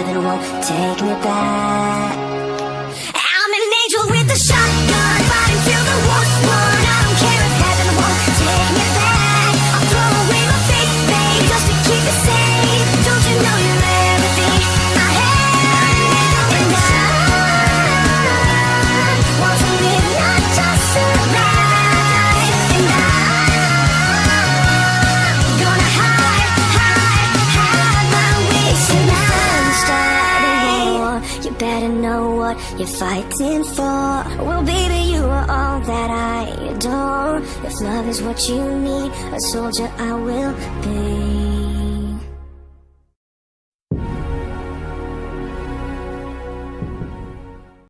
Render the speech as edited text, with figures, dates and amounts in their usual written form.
heaven won't take me back. I'm an angel with a shotgun, fighting till the war's won. I don't care if heaven won't take me back. I'll throw away my faith, babe, just to keep it safe. Don't you know you're everything I have? And I want to live, not just survive. And I'm gonna hide my ways. And I'm starting a war. You better know what you're fighting for. Well, baby, you are all that I adore. If love is what you need, a soldier I will be.